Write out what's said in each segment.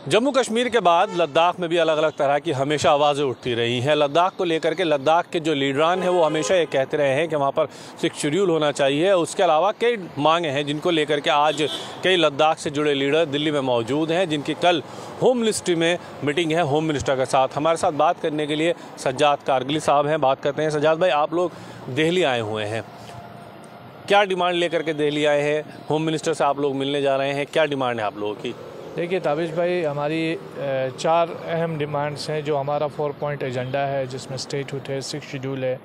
जम्मू कश्मीर के बाद लद्दाख में भी अलग अलग तरह की हमेशा आवाज़ें उठती रही हैं। लद्दाख को लेकर के लद्दाख के जो लीडरान हैं वो हमेशा ये कहते रहे हैं कि वहाँ पर 6 शेड्यूल होना चाहिए। उसके अलावा कई मांगे हैं जिनको लेकर के आज कई लद्दाख से जुड़े लीडर दिल्ली में मौजूद हैं, जिनकी कल होम मिनिस्ट्री में मीटिंग है होम मिनिस्टर के साथ। हमारे साथ बात करने के लिए सज्जाद कारगिली साहब हैं। बात करते हैं। सज्जाद भाई, आप लोग दिल्ली आए हुए हैं, क्या डिमांड लेकर के दिल्ली आए हैं? होम मिनिस्टर से आप लोग मिलने जा रहे हैं, क्या डिमांड है आप लोगों की? देखिए ताबिश भाई, हमारी 4 अहम डिमांड्स हैं जो हमारा 4 पॉइंट एजेंडा है, जिसमें स्टेटहुड है, 6 शेड्यूल है।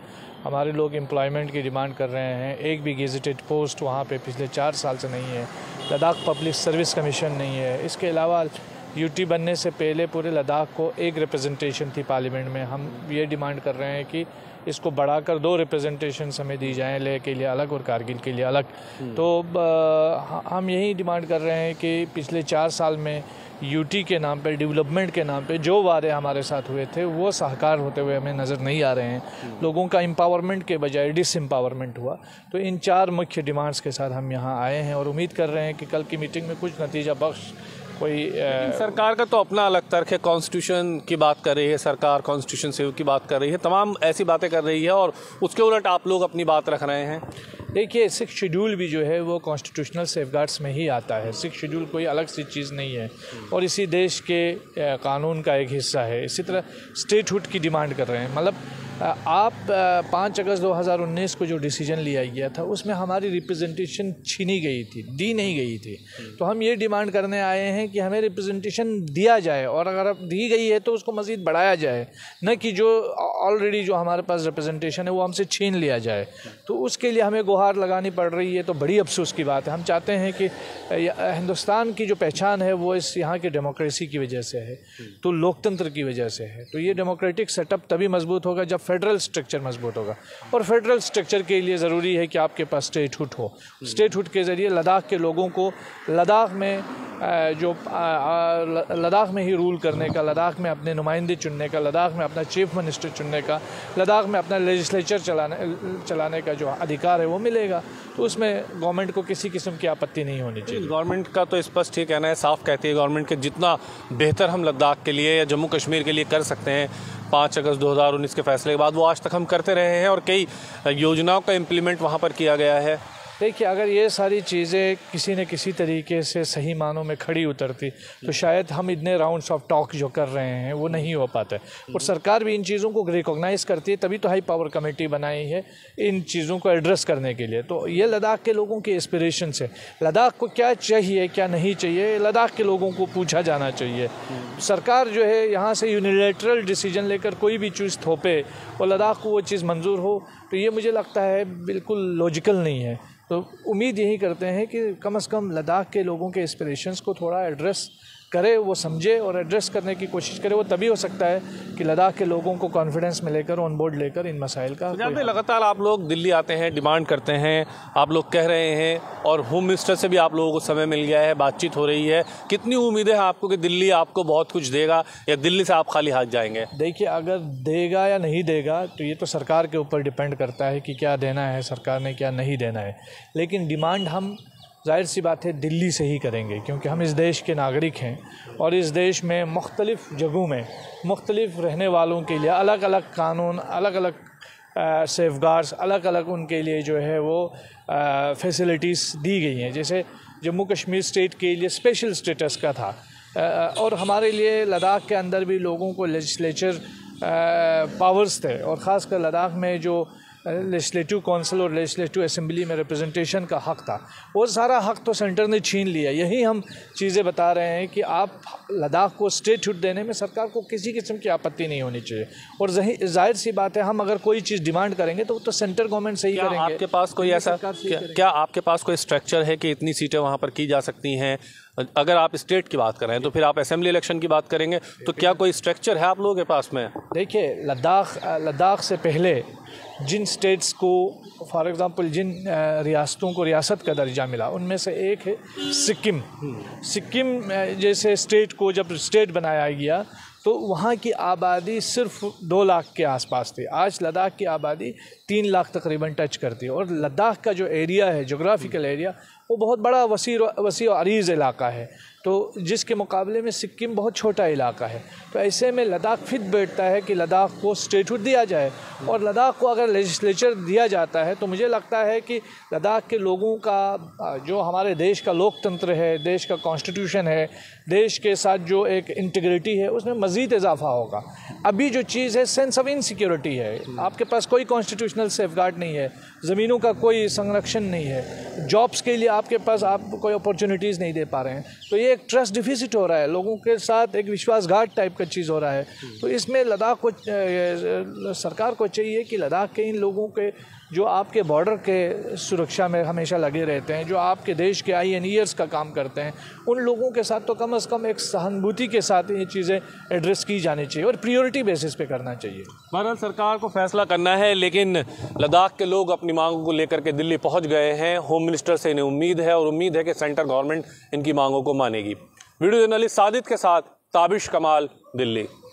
हमारे लोग एम्प्लॉयमेंट की डिमांड कर रहे हैं। एक भी गेजेटेड पोस्ट वहाँ पे पिछले 4 साल से नहीं है। लद्दाख पब्लिक सर्विस कमीशन नहीं है। इसके अलावा यूटी बनने से पहले पूरे लद्दाख को एक रिप्रेजेंटेशन थी पार्लियामेंट में। हम ये डिमांड कर रहे हैं कि इसको बढ़ाकर 2 रिप्रेजेंटेशन हमें दी जाएँ, लेह के लिए अलग और कारगिल के लिए अलग। तो हम यही डिमांड कर रहे हैं कि पिछले 4 साल में यूटी के नाम पे, डेवलपमेंट के नाम पे जो वादे हमारे साथ हुए थे वो साकार होते हुए हमें नज़र नहीं आ रहे हैं। लोगों का एम्पावरमेंट के बजाय डिसएम्पावरमेंट हुआ। तो इन 4 मुख्य डिमांड्स के साथ हम यहाँ आए हैं और उम्मीद कर रहे हैं कि कल की मीटिंग में कुछ नतीजा बख्श कोई सरकार का तो अपना अलग तर्क है। कॉन्स्टिट्यूशन की बात कर रही है सरकार, कॉन्स्टिट्यूशन से की बात कर रही है, तमाम ऐसी बातें कर रही है और उसके उलट आप लोग अपनी बात रख रहे हैं। देखिए, 6 शेड्यूल भी जो है वो कॉन्स्टिट्यूशनल सेफगार्ड्स में ही आता है। 6 शेड्यूल कोई अलग सी चीज़ नहीं है और इसी देश के कानून का एक हिस्सा है। इसी तरह स्टेटहुड की डिमांड कर रहे हैं। मतलब आप 5 अगस्त 2019 को जो डिसीजन लिया गया था उसमें हमारी रिप्रेजेंटेशन छीनी गई थी, दी नहीं गई थी। तो हम ये डिमांड करने आए हैं कि हमें रिप्रेजेंटेशन दिया जाए और अगर अब दी गई है तो उसको मज़ीद बढ़ाया जाए, न कि जो ऑलरेडी जो हमारे पास रिप्रेजेंटेशन है वो हमसे छीन लिया जाए। तो उसके लिए हमें गुहार लगानी पड़ रही है। तो बड़ी अफसोस की बात है। हम चाहते हैं कि हिंदुस्तान की जो पहचान है वो इस यहाँ की डेमोक्रेसी की वजह से है, तो लोकतंत्र की वजह से है। तो ये डेमोक्रेटिक सेटअप तभी मजबूत होगा जब फेडरल स्ट्रक्चर मजबूत होगा और फेडरल स्ट्रक्चर के लिए ज़रूरी है कि आपके पास स्टेटहुड हो। स्टेटहुड के ज़रिए लद्दाख के लोगों को लद्दाख में ही रूल करने का, लद्दाख में अपने नुमाइंदे चुनने का, लद्दाख में अपना चीफ मिनिस्टर चुनने का, लद्दाख में अपना लेजिस्लेचर चलाने का जो अधिकार है वो मिलेगा। तो उसमें गवर्नमेंट को किसी किस्म की आपत्ति नहीं होनी चाहिए। गवर्नमेंट का तो स्पष्ट ही कहना है, साफ कहती है गवर्नमेंट के जितना बेहतर हम लद्दाख के लिए या जम्मू कश्मीर के लिए कर सकते हैं 5 अगस्त 2019 के फैसले के बाद वो आज तक हम करते रहे हैं और कई योजनाओं का इम्प्लीमेंट वहाँ पर किया गया है। देखिए, अगर ये सारी चीज़ें किसी न किसी तरीके से सही मानों में खड़ी उतरती तो शायद हम इतने राउंड्स ऑफ टॉक जो कर रहे हैं वो नहीं हो पाता। और सरकार भी इन चीज़ों को रिकॉग्नाइज़ करती है, तभी तो हाई पावर कमेटी बनाई है इन चीज़ों को एड्रेस करने के लिए। तो ये लद्दाख के लोगों के एस्पिरेशन से लद्दाख को क्या चाहिए क्या नहीं चाहिए, लद्दाख के लोगों को पूछा जाना चाहिए। सरकार जो है यहाँ से यूनिलैटरल डिसीजन लेकर कोई भी चीज़ थोपे और लद्दाख को वो चीज़ मंजूर हो, तो ये मुझे लगता है बिल्कुल लॉजिकल नहीं है। तो उम्मीद यही करते हैं कि कम से कम लद्दाख के लोगों के एस्पिरेशंस को थोड़ा एड्रेस करे, वो समझे और एड्रेस करने की कोशिश करे। वो तभी हो सकता है कि लद्दाख के लोगों को कॉन्फिडेंस में लेकर ऑन बोर्ड लेकर इन मसाइल का लगातार आप लोग दिल्ली आते हैं, डिमांड करते हैं, आप लोग कह रहे हैं और होम मिनिस्टर से भी आप लोगों को समय मिल गया है, बातचीत हो रही है। कितनी उम्मीदें हैं आपको कि दिल्ली आपको बहुत कुछ देगा या दिल्ली से आप खाली हाथ जाएंगे? देखिए, अगर देगा या नहीं देगा तो ये तो सरकार के ऊपर डिपेंड करता है कि क्या देना है सरकार ने, क्या नहीं देना है। लेकिन डिमांड हम जाहिर सी बात है दिल्ली से ही करेंगे, क्योंकि हम इस देश के नागरिक हैं और इस देश में मुख्तलिफ़ जगहों में मुख्तलिफ़ रहने वालों के लिए अलग अलग कानून, अलग अलग सेफगार्ड्स, अलग अलग उनके लिए जो है वो फैसिलिटीज़ दी गई हैं। जैसे जम्मू कश्मीर स्टेट के लिए स्पेशल स्टेटस का था और हमारे लिए लद्दाख के अंदर भी लोगों को लेजिस्लेचर पावर्स थे और ख़ासकर लद्दाख में जो लेजिस्लेटिव काउंसिल और लेजिस्लेटिव असेंबली में रिप्रेजेंटेशन का हक़ था, वो सारा हक़ तो सेंटर ने छीन लिया। यही हम चीज़ें बता रहे हैं कि आप लद्दाख को स्टेटहुड देने में सरकार को किसी किस्म की आपत्ति नहीं होनी चाहिए। और जाहिर सी बात है, हम अगर कोई चीज़ डिमांड करेंगे तो सेंटर गवर्नमेंट से ही करेंगे। आपके पास कोई ऐसा क्या आपके पास कोई स्ट्रक्चर है कि इतनी सीटें वहाँ पर की जा सकती हैं? अगर आप स्टेट की बात कर रहे हैं तो फिर आप असेंबली इलेक्शन की बात करेंगे, तो क्या कोई स्ट्रक्चर है आप लोगों के पास में? देखिए, लद्दाख से पहले जिन स्टेट्स को, फॉर एग्ज़ाम्पल जिन रियासतों को रियासत का दर्जा मिला, उनमें से एक है सिक्किम। सिक्किम जैसे स्टेट को जब स्टेट बनाया गया तो वहाँ की आबादी सिर्फ 2 लाख के आसपास थी। आज लद्दाख की आबादी 3 लाख तकरीबन टच करती है और लद्दाख का जो एरिया है, जोग्राफिकल एरिया, वो बहुत बड़ा वसी और अरीज़ इलाका है। तो जिसके मुकाबले में सिक्किम बहुत छोटा इलाका है। तो ऐसे में लद्दाख फिट बैठता है कि लद्दाख को स्टेटहुड दिया जाए, और लद्दाख को अगर लेजिस्लेचर दिया जाता है तो मुझे लगता है कि लद्दाख के लोगों का जो हमारे देश का लोकतंत्र है, देश का कॉन्स्टिट्यूशन है, देश के साथ जो एक इंटीग्रिटी है, उसमें मज़ीद इजाफा होगा। अभी जो चीज़ है सेंस ऑफ इनसिक्योरिटी है, आपके पास कोई कॉन्स्टिट्यूशनल सेफगार्ड नहीं है, ज़मीनों का कोई संरक्षण नहीं है, जॉब्स के लिए आपके पास आप कोई अपॉर्चुनिटीज़ नहीं दे पा रहे हैं। तो ये एक ट्रस्ट डिफिसिट हो रहा है, लोगों के साथ एक विश्वासघात टाइप का चीज़ हो रहा है। तो इसमें लद्दाख को सरकार को चाहिए कि लद्दाख के इन लोगों के जो आपके बॉर्डर के सुरक्षा में हमेशा लगे रहते हैं, जो आपके देश के INEers का काम करते हैं, उन लोगों के साथ तो कम से कम एक सहानुभूति के साथ ये चीज़ें एड्रेस की जानी चाहिए और प्रायोरिटी बेसिस पे करना चाहिए। बहरहाल सरकार को फैसला करना है, लेकिन लद्दाख के लोग अपनी मांगों को लेकर के दिल्ली पहुंच गए हैं। होम मिनिस्टर से इन्हें उम्मीद है और उम्मीद है कि सेंट्रल गवर्नमेंट इनकी मांगों को मानेगी। वीडियो जर्नलिस्ट सादित के साथ ताबिश कमाल, दिल्ली।